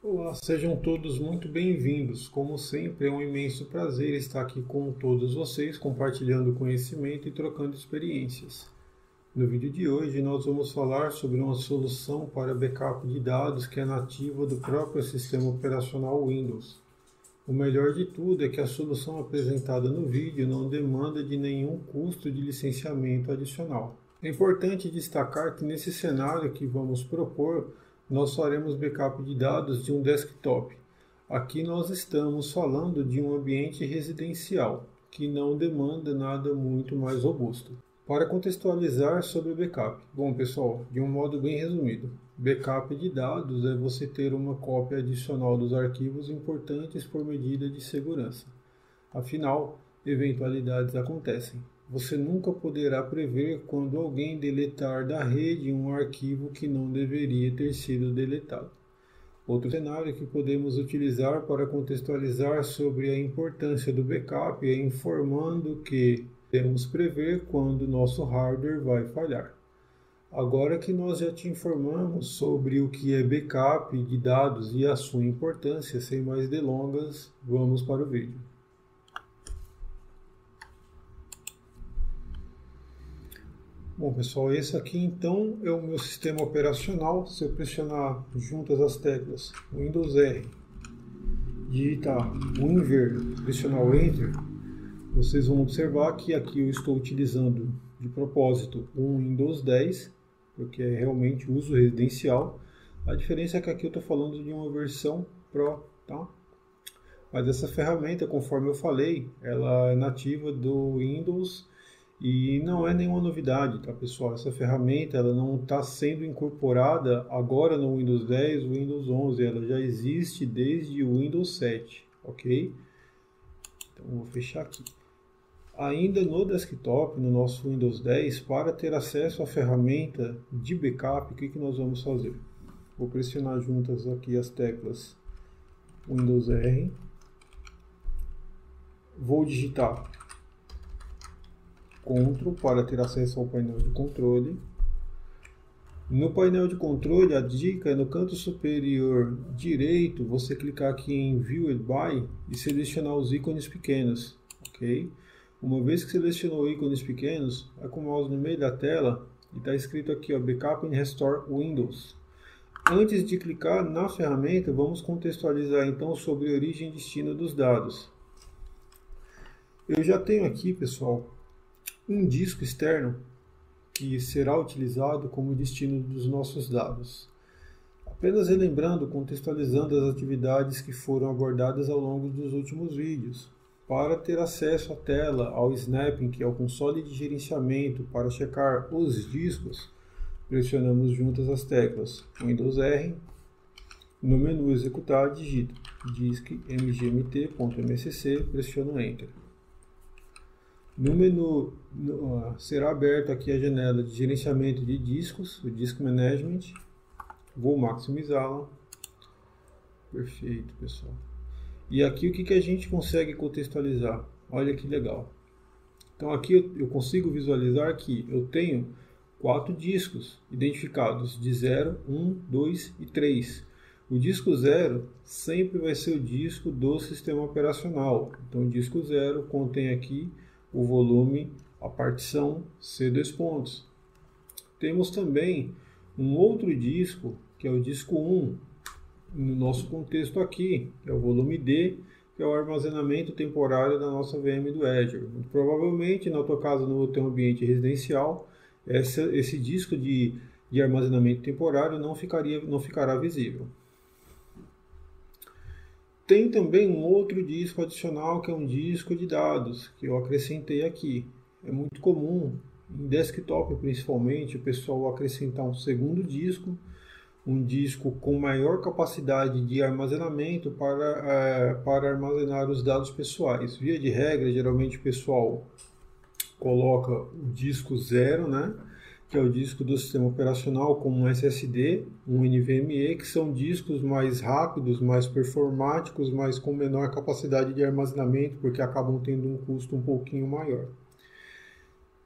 Olá, sejam todos muito bem-vindos. Como sempre, é um imenso prazer estar aqui com todos vocês, compartilhando conhecimento e trocando experiências. No vídeo de hoje, nós vamos falar sobre uma solução para backup de dados que é nativa do próprio sistema operacional Windows. O melhor de tudo é que a solução apresentada no vídeo não demanda de nenhum custo de licenciamento adicional. É importante destacar que nesse cenário que vamos propor, nós faremos backup de dados de um desktop. Aqui nós estamos falando de um ambiente residencial, que não demanda nada muito mais robusto. Para contextualizar sobre backup. Bom, pessoal, de um modo bem resumido, backup de dados é você ter uma cópia adicional dos arquivos importantes por medida de segurança. Afinal, eventualidades acontecem. Você nunca poderá prever quando alguém deletar da rede um arquivo que não deveria ter sido deletado. Outro cenário que podemos utilizar para contextualizar sobre a importância do backup é informando que podemos prever quando nosso hardware vai falhar. Agora que nós já te informamos sobre o que é backup de dados e a sua importância, sem mais delongas, vamos para o vídeo. Bom, pessoal, esse aqui então é o meu sistema operacional. Se eu pressionar juntas as teclas Windows R, digitar WinVer, pressionar o Enter, vocês vão observar que aqui eu estou utilizando de propósito um Windows 10, porque é realmente uso residencial. A diferença é que aqui eu estou falando de uma versão Pro, tá? Mas essa ferramenta, conforme eu falei, ela é nativa do Windows e não é nenhuma novidade, tá, pessoal? Essa ferramenta ela não está sendo incorporada agora no Windows 10, Windows 11, ela já existe desde o Windows 7, ok? Então vou fechar aqui. Ainda no desktop, no nosso Windows 10, para ter acesso à ferramenta de backup, o que nós vamos fazer? Vou pressionar juntas aqui as teclas Windows R, vou digitar Ctrl para ter acesso ao painel de controle. No painel de controle, a dica é no canto superior direito, você clicar aqui em Viewed By e selecionar os ícones pequenos, ok? Uma vez que selecionou ícones pequenos, vai com o mouse no meio da tela e está escrito aqui, ó, Backup and Restore Windows. Antes de clicar na ferramenta, vamos contextualizar então sobre a origem e destino dos dados. Eu já tenho aqui, pessoal, um disco externo que será utilizado como destino dos nossos dados. Apenas relembrando, contextualizando as atividades que foram abordadas ao longo dos últimos vídeos. Para ter acesso à tela, ao snapping, que é o console de gerenciamento, para checar os discos, pressionamos juntas as teclas Windows R. No menu executar, digito disk mgmt.msc, pressiono Enter. No menu será aberta aqui a janela de gerenciamento de discos, o Disk Management. Vou maximizá-la. Perfeito, pessoal. E aqui o que a gente consegue contextualizar? Olha que legal. Então aqui eu consigo visualizar que eu tenho 4 discos identificados de 0, 1, 2 e 3. O disco 0 sempre vai ser o disco do sistema operacional. Então o disco 0 contém aqui o volume, a partição C2 pontos. Temos também um outro disco, que é o disco 1, no nosso contexto aqui, que é o volume D, que é o armazenamento temporário da nossa VM do Azure. Provavelmente, na tua casa, no teu ambiente residencial, esse disco de armazenamento temporário não ficará visível. Tem também um outro disco adicional, que é um disco de dados, que eu acrescentei aqui. É muito comum, em desktop principalmente, o pessoal acrescentar um segundo disco, um disco com maior capacidade de armazenamento para armazenar os dados pessoais. Via de regra, geralmente o pessoal coloca o disco 0, né? Que é o disco do sistema operacional com um SSD, um NVMe, que são discos mais rápidos, mais performáticos, mas com menor capacidade de armazenamento, porque acabam tendo um custo um pouquinho maior.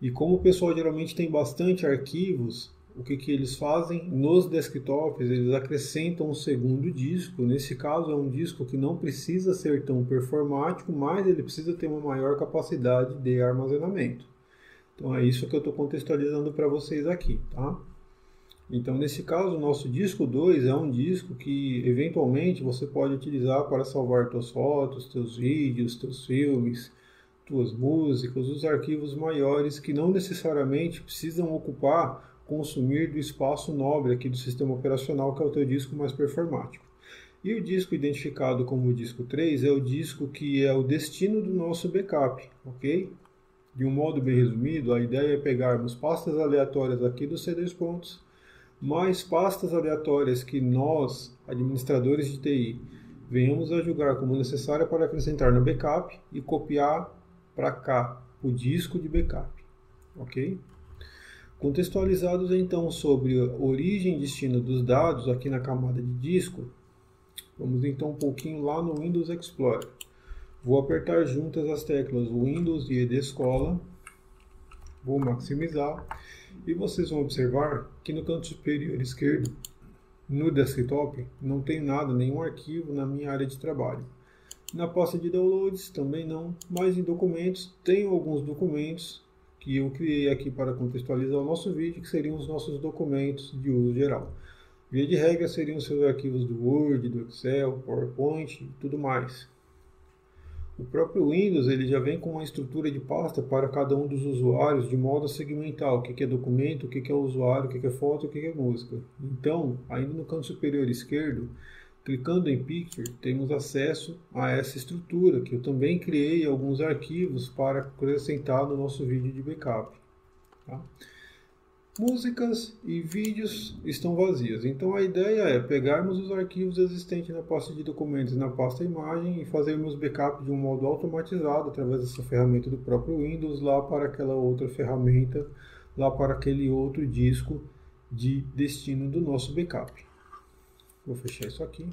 E como o pessoal geralmente tem bastante arquivos, o que eles fazem? Nos desktops, eles acrescentam um segundo disco. Nesse caso, é um disco que não precisa ser tão performático, mas ele precisa ter uma maior capacidade de armazenamento. Então, é isso que eu estou contextualizando para vocês aqui, tá? Então, nesse caso, o nosso disco 2 é um disco que, eventualmente, você pode utilizar para salvar suas fotos, seus vídeos, seus filmes, suas músicas, os arquivos maiores que não necessariamente precisam consumir do espaço nobre aqui do sistema operacional, que é o teu disco mais performático. E o disco identificado como disco 3 é o disco que é o destino do nosso backup, ok? De um modo bem resumido, a ideia é pegarmos pastas aleatórias aqui dos C2 pontos, mais pastas aleatórias que nós, administradores de TI, venhamos a julgar como necessária para acrescentar no backup e copiar para cá o disco de backup, ok? Contextualizados então sobre a origem e destino dos dados aqui na camada de disco, vamos então um pouquinho lá no Windows Explorer. Vou apertar juntas as teclas Windows e ED Escola, vou maximizar e vocês vão observar que no canto superior esquerdo, no desktop, não tem nada, nenhum arquivo na minha área de trabalho. Na pasta de downloads também não, mas em documentos tenho alguns documentos que eu criei aqui para contextualizar o nosso vídeo, que seriam os nossos documentos de uso geral. Via de regra seriam os seus arquivos do Word, do Excel, PowerPoint e tudo mais. O próprio Windows ele já vem com uma estrutura de pasta para cada um dos usuários de modo a segmentar o que é documento, o que é usuário, o que é foto, o que é música. Então, ainda no canto superior esquerdo, clicando em Picture, temos acesso a essa estrutura, que eu também criei alguns arquivos para acrescentar no nosso vídeo de backup. Tá? Músicas e vídeos estão vazias, então a ideia é pegarmos os arquivos existentes na pasta de documentos e na pasta imagem e fazermos backup de um modo automatizado através dessa ferramenta do próprio Windows lá para aquela outra ferramenta, lá para aquele outro disco de destino do nosso backup. Vou fechar isso aqui.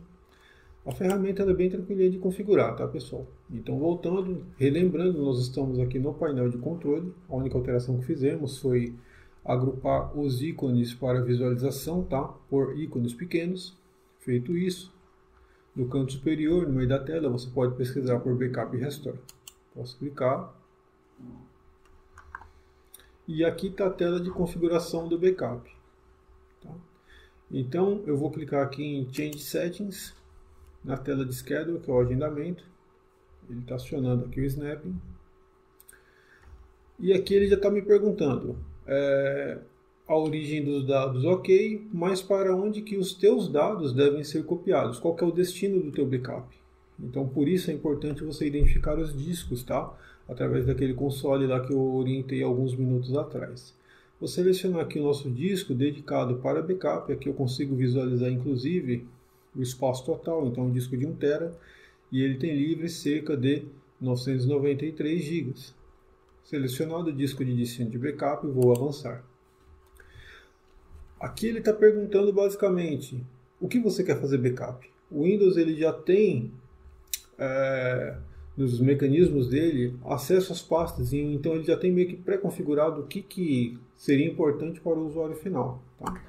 A ferramenta é bem tranquila de configurar, tá pessoal? Então voltando, relembrando, nós estamos aqui no painel de controle. A única alteração que fizemos foi agrupar os ícones para visualização, tá? Por ícones pequenos. Feito isso, no canto superior, no meio da tela, você pode pesquisar por Backup Restore. Posso clicar. E aqui está a tela de configuração do backup. Tá? Então, eu vou clicar aqui em Change Settings, na tela de Schedule, que é o agendamento. Ele está acionando aqui o Snapping. E aqui ele já está me perguntando a origem dos dados, ok, mas para onde que os teus dados devem ser copiados? Qual que é o destino do teu backup? Então, por isso é importante você identificar os discos, tá? Através daquele console lá que eu orientei alguns minutos atrás. Vou selecionar aqui o nosso disco dedicado para backup. Aqui eu consigo visualizar, inclusive, o espaço total. Então, um disco de 1 TB e ele tem livre cerca de 993 GB. Selecionado o disco de destino de backup, vou avançar. Aqui ele está perguntando basicamente o que você quer fazer backup. O Windows ele já tem nos mecanismos dele acesso às pastas, então ele já tem meio que pré-configurado o que seria importante para o usuário final. Tá?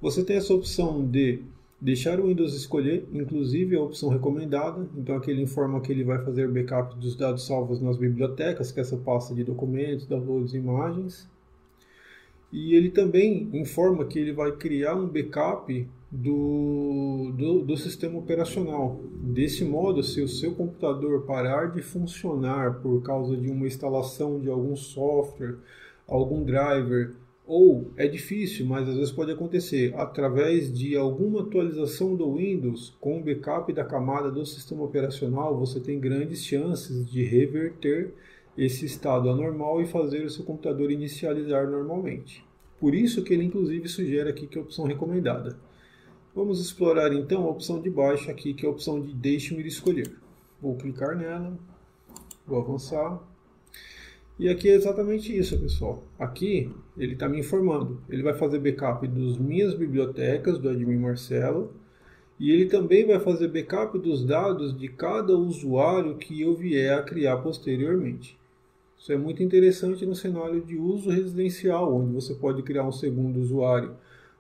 Você tem essa opção de deixar o Windows escolher, inclusive a opção recomendada, então aqui ele informa que ele vai fazer backup dos dados salvos nas bibliotecas, que é essa pasta de documentos, downloads e imagens. E ele também informa que ele vai criar um backup do sistema operacional. Desse modo, se o seu computador parar de funcionar por causa de uma instalação de algum software, algum driver, ou é difícil, mas às vezes pode acontecer, através de alguma atualização do Windows, com o backup da camada do sistema operacional, você tem grandes chances de reverter esse estado anormal e fazer o seu computador inicializar normalmente. Por isso que ele inclusive sugere aqui que é a opção recomendada. Vamos explorar então a opção de baixo aqui, que é a opção de Deixe-me escolher. Vou clicar nela, vou avançar. E aqui é exatamente isso, pessoal. Aqui ele está me informando. Ele vai fazer backup das minhas bibliotecas, do admin Marcelo. E ele também vai fazer backup dos dados de cada usuário que eu vier a criar posteriormente. Isso é muito interessante no cenário de uso residencial, onde você pode criar um segundo usuário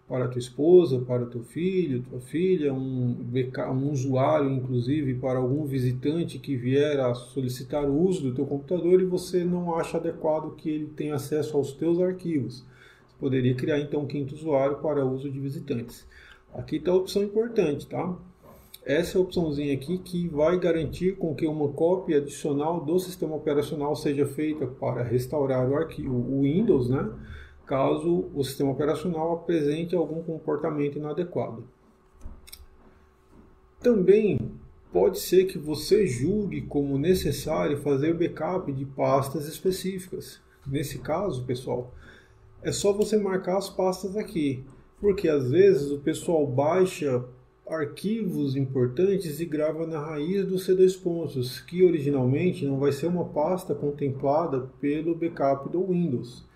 para a tua esposa, para o teu filho, tua filha, um usuário, inclusive, para algum visitante que vier a solicitar o uso do teu computador e você não acha adequado que ele tenha acesso aos teus arquivos. Você poderia criar, então, um quinto usuário para uso de visitantes. Aqui está a opção importante, tá? Essa é a opçãozinha aqui que vai garantir com que uma cópia adicional do sistema operacional seja feita para restaurar o arquivo, o Windows, né? Caso o sistema operacional apresente algum comportamento inadequado. Também pode ser que você julgue como necessário fazer backup de pastas específicas. Nesse caso, pessoal, é só você marcar as pastas aqui, porque às vezes o pessoal baixa arquivos importantes e grava na raiz do C2 pontos, que originalmente não vai ser uma pasta contemplada pelo backup do Windows.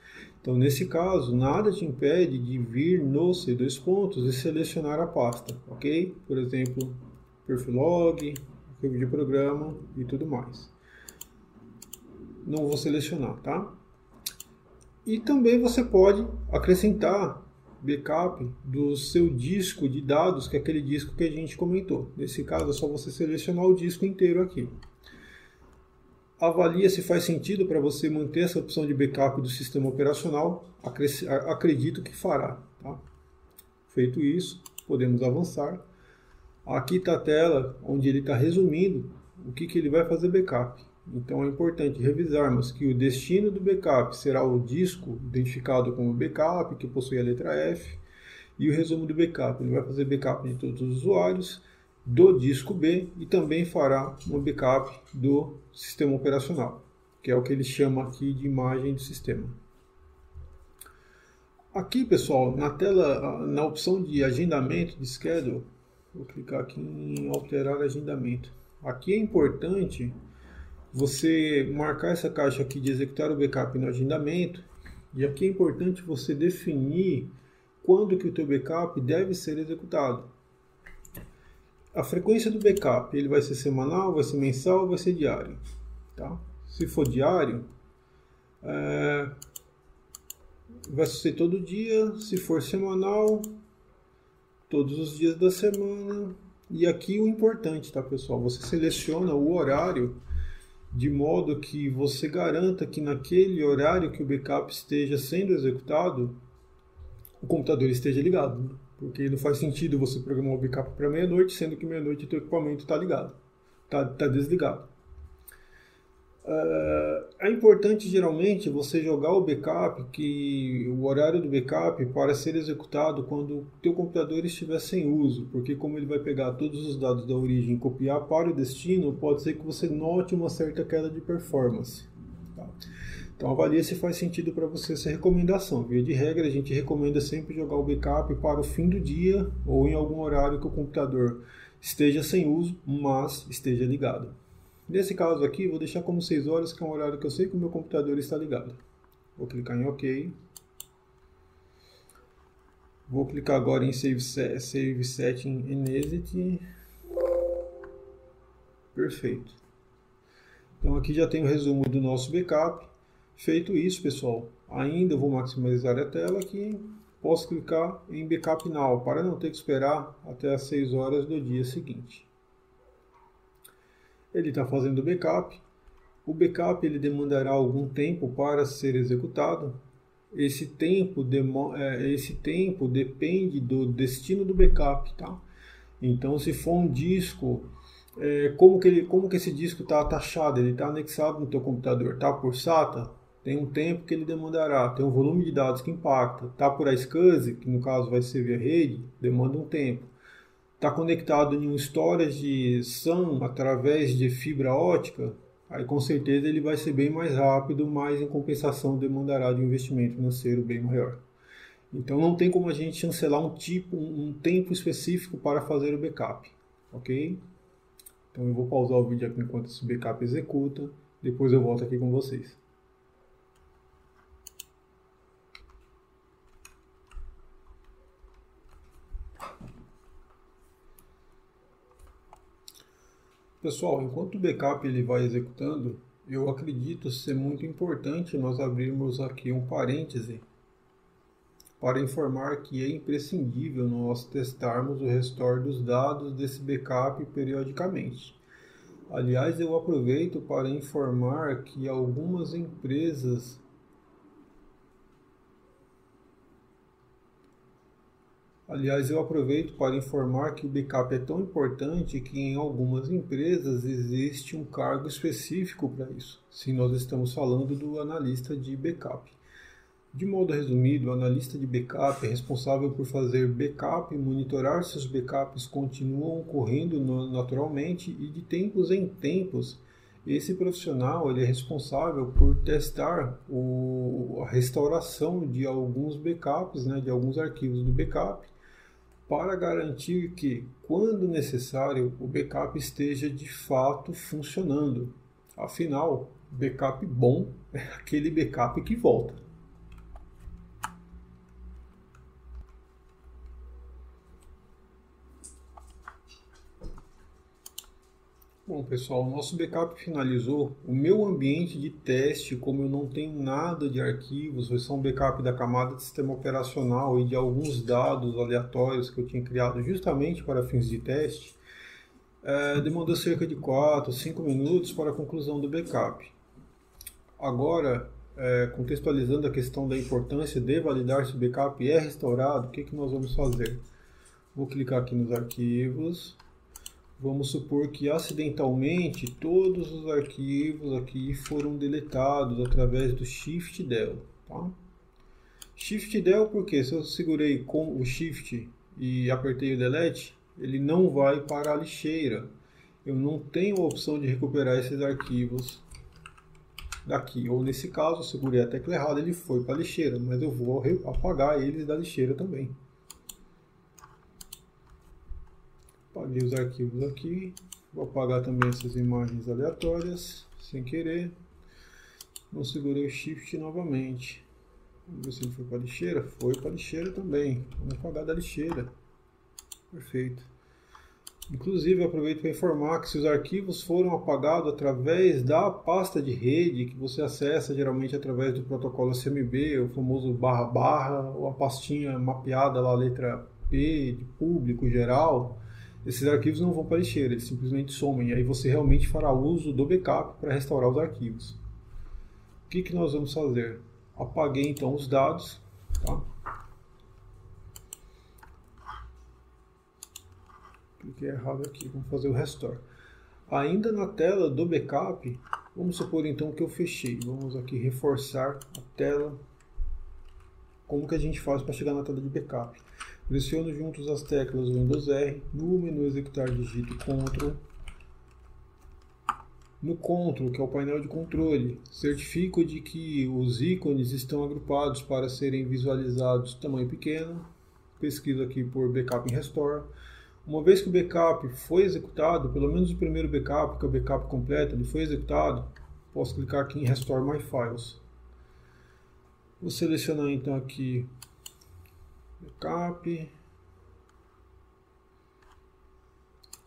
Então, nesse caso, nada te impede de vir no C2 pontos e selecionar a pasta, ok? Por exemplo, perfilog, arquivo de programa e tudo mais. Não vou selecionar, tá? E também você pode acrescentar backup do seu disco de dados, que é aquele disco que a gente comentou. Nesse caso, é só você selecionar o disco inteiro aqui. Avalia se faz sentido para você manter essa opção de backup do sistema operacional. Acredito que fará. Tá? Feito isso, podemos avançar. Aqui está a tela onde ele está resumindo o que ele vai fazer backup. Então é importante revisarmos que o destino do backup será o disco identificado como backup, que possui a letra F, e o resumo do backup. Ele vai fazer backup de todos os usuários, do disco B, e também fará um backup do sistema operacional, que é o que ele chama aqui de imagem do sistema. Aqui, pessoal, na tela, na opção de agendamento de schedule, vou clicar aqui em alterar agendamento. Aqui é importante você marcar essa caixa aqui de executar o backup no agendamento, e aqui é importante você definir quando que o teu backup deve ser executado. A frequência do backup, ele vai ser semanal, vai ser mensal, vai ser diário. Tá? Se for diário, vai ser todo dia. Se for semanal, todos os dias da semana. E aqui o importante, tá, pessoal? Você seleciona o horário de modo que você garanta que naquele horário que o backup esteja sendo executado, o computador esteja ligado, né? Porque não faz sentido você programar o backup para meia-noite, sendo que meia-noite o teu equipamento está ligado, está desligado. É importante geralmente você jogar o backup, o horário do backup para ser executado quando o teu computador estiver sem uso, porque como ele vai pegar todos os dados da origem e copiar para o destino, pode ser que você note uma certa queda de performance. Tá? Então avalie se faz sentido para você essa recomendação. Via de regra, a gente recomenda sempre jogar o backup para o fim do dia ou em algum horário que o computador esteja sem uso, mas esteja ligado. Nesse caso aqui, vou deixar como 6 horas, que é um horário que eu sei que o meu computador está ligado. Vou clicar em OK. Vou clicar agora em Save Setting and Exit. Perfeito. Então aqui já tem o resumo do nosso backup. Feito isso, pessoal, ainda vou maximizar a tela aqui. Posso clicar em Backup Now, para não ter que esperar até as 6 horas do dia seguinte. Ele está fazendo o backup. O backup ele demandará algum tempo para ser executado. Esse tempo depende do destino do backup, tá? Então, se for um disco, como que esse disco está taxado? Ele está anexado no teu computador, tá? Por SATA, tem um tempo que ele demandará. Tem um volume de dados que impacta. Tá por iSCSI, que no caso vai ser via rede, demanda um tempo. Está conectado em um storage SAN através de fibra ótica, aí com certeza ele vai ser bem mais rápido, mas em compensação demandará de um investimento financeiro bem maior. Então não tem como a gente chancelar um tempo específico para fazer o backup, ok? Então eu vou pausar o vídeo aqui enquanto esse backup executa, depois eu volto aqui com vocês. Pessoal, enquanto o backup ele vai executando, eu acredito ser muito importante nós abrirmos aqui um parêntese para informar que é imprescindível nós testarmos o restore dos dados desse backup periodicamente. Aliás, eu aproveito para informar que algumas empresas que o backup é tão importante que em algumas empresas existe um cargo específico para isso, se nós estamos falando do analista de backup. De modo resumido, o analista de backup é responsável por fazer backup e monitorar se os backups continuam ocorrendo naturalmente e de tempos em tempos. Esse profissional ele é responsável por testar a restauração de alguns backups, de alguns arquivos do backup, para garantir que, quando necessário, o backup esteja de fato funcionando. Afinal, backup bom é aquele backup que volta. Bom, pessoal, o nosso backup finalizou. O meu ambiente de teste, como eu não tenho nada de arquivos, foi só um backup da camada de sistema operacional e de alguns dados aleatórios que eu tinha criado justamente para fins de teste, demandou cerca de 4, 5 minutos para a conclusão do backup. Agora, contextualizando a questão da importância de validar se o backup é restaurado, o que nós vamos fazer? Vou clicar aqui nos arquivos. Vamos supor que acidentalmente todos os arquivos aqui foram deletados através do Shift Del. Tá? Shift Del porque se eu segurei com o Shift e apertei o Delete, ele não vai para a lixeira. Eu não tenho a opção de recuperar esses arquivos daqui. Ou nesse caso, eu segurei a tecla errada, ele foi para a lixeira, mas eu vou apagar eles da lixeira também. Apaguei os arquivos aqui, vou apagar também essas imagens aleatórias, sem querer. Não segurei o Shift novamente. Vamos ver se ele foi para a lixeira. Foi para a lixeira também. Vamos apagar da lixeira. Perfeito. Inclusive, eu aproveito para informar que se os arquivos foram apagados através da pasta de rede, que você acessa geralmente através do protocolo CMB, o famoso // ou a pastinha mapeada lá, a letra P de público geral, esses arquivos não vão para a lixeira, eles simplesmente somem. E aí você realmente fará uso do backup para restaurar os arquivos. O que nós vamos fazer? Apaguei então os dados. Tá? Cliquei errado aqui, vamos fazer o restore. Ainda na tela do backup, vamos supor então que eu fechei. Vamos aqui reforçar a tela. Como que a gente faz para chegar na tela de backup? Pressiono juntos as teclas Windows R, no menu executar digito Ctrl. No Ctrl, que é o painel de controle, certifico de que os ícones estão agrupados para serem visualizados tamanho pequeno. Pesquiso aqui por Backup em Restore. Uma vez que o backup foi executado, pelo menos o primeiro backup, que é o backup completo, ele foi executado, posso clicar aqui em Restore My Files. Vou selecionar então aqui backup.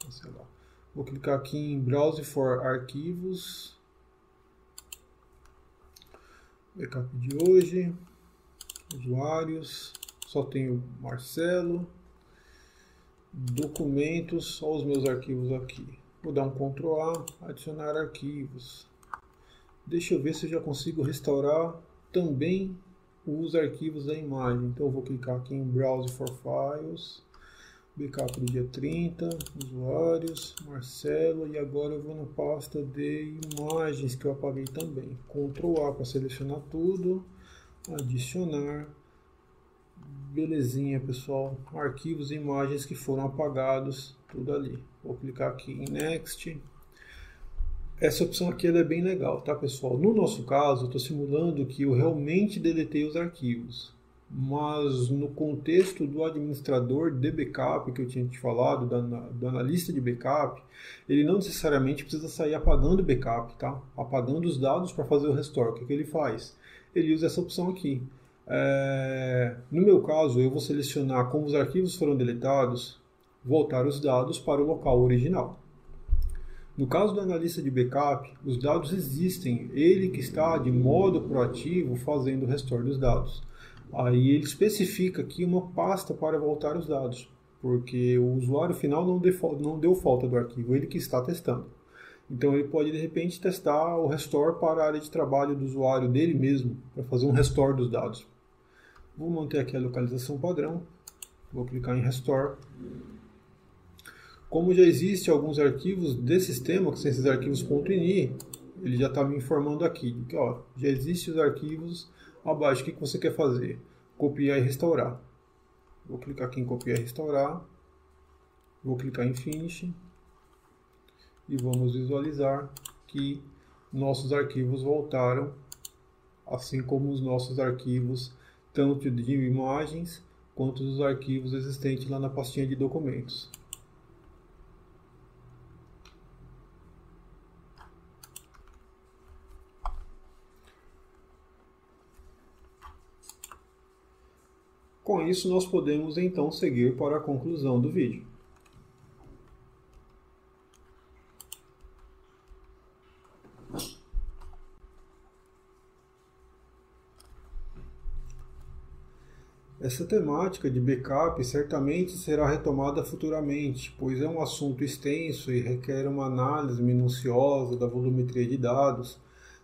Cancelar. Vou clicar aqui em Browse for Arquivos. Backup de hoje. Usuários. Só tenho Marcelo. Documentos. Só os meus arquivos aqui. Vou dar um Ctrl A. Adicionar arquivos. Deixa eu ver se eu já consigo restaurar também os arquivos da imagem. Então eu vou clicar aqui em Browse for Files. Backup do dia 30, usuários, Marcelo, e agora eu vou na pasta de imagens que eu apaguei também. Ctrl A para selecionar tudo, adicionar, belezinha pessoal, arquivos e imagens que foram apagados, tudo ali. Vou clicar aqui em Next. Essa opção aqui ela é bem legal, tá pessoal? No nosso caso, eu estou simulando que eu realmente deletei os arquivos. Mas no contexto do administrador de backup que eu tinha te falado, do analista de backup, ele não necessariamente precisa sair apagando o backup, tá? Apagando os dados para fazer o restore. O que ele faz? Ele usa essa opção aqui. No meu caso, eu vou selecionar como os arquivos foram deletados, voltar os dados para o local original. No caso do analista de backup, os dados existem, ele que está de modo proativo fazendo o restore dos dados. Aí ele especifica aqui uma pasta para voltar os dados, porque o usuário final não deu falta do arquivo, ele que está testando. Então ele pode de repente testar o restore para a área de trabalho do usuário dele mesmo, para fazer um restore dos dados. Vou manter aqui a localização padrão, vou clicar em restore. Como já existem alguns arquivos desse sistema, que são esses arquivos .ini, ele já está me informando aqui, que ó, já existem os arquivos abaixo. O que você quer fazer? Copiar e restaurar. Vou clicar aqui em copiar e restaurar, vou clicar em finish e vamos visualizar que nossos arquivos voltaram, assim como os nossos arquivos tanto de imagens quanto os arquivos existentes lá na pastinha de documentos. Com isso, nós podemos então seguir para a conclusão do vídeo. Essa temática de backup certamente será retomada futuramente, pois é um assunto extenso e requer uma análise minuciosa da volumetria de dados,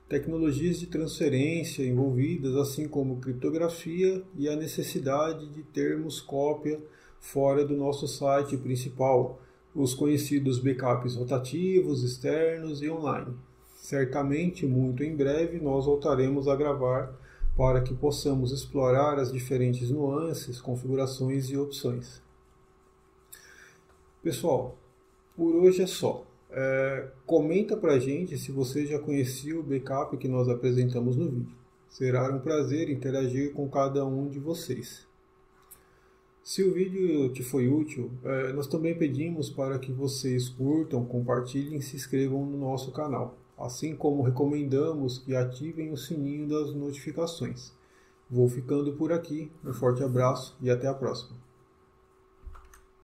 tecnologias de transferência envolvidas, assim como criptografia e a necessidade de termos cópia fora do nosso site principal, os conhecidos backups rotativos, externos e online. Certamente, muito em breve, nós voltaremos a gravar para que possamos explorar as diferentes nuances, configurações e opções. Pessoal, por hoje é só. Comenta pra gente se você já conhecia o backup que nós apresentamos no vídeo. Será um prazer interagir com cada um de vocês. Se o vídeo te foi útil, nós também pedimos para que vocês curtam, compartilhem e se inscrevam no nosso canal. Assim como recomendamos que ativem o sininho das notificações. Vou ficando por aqui, um forte abraço e até a próxima.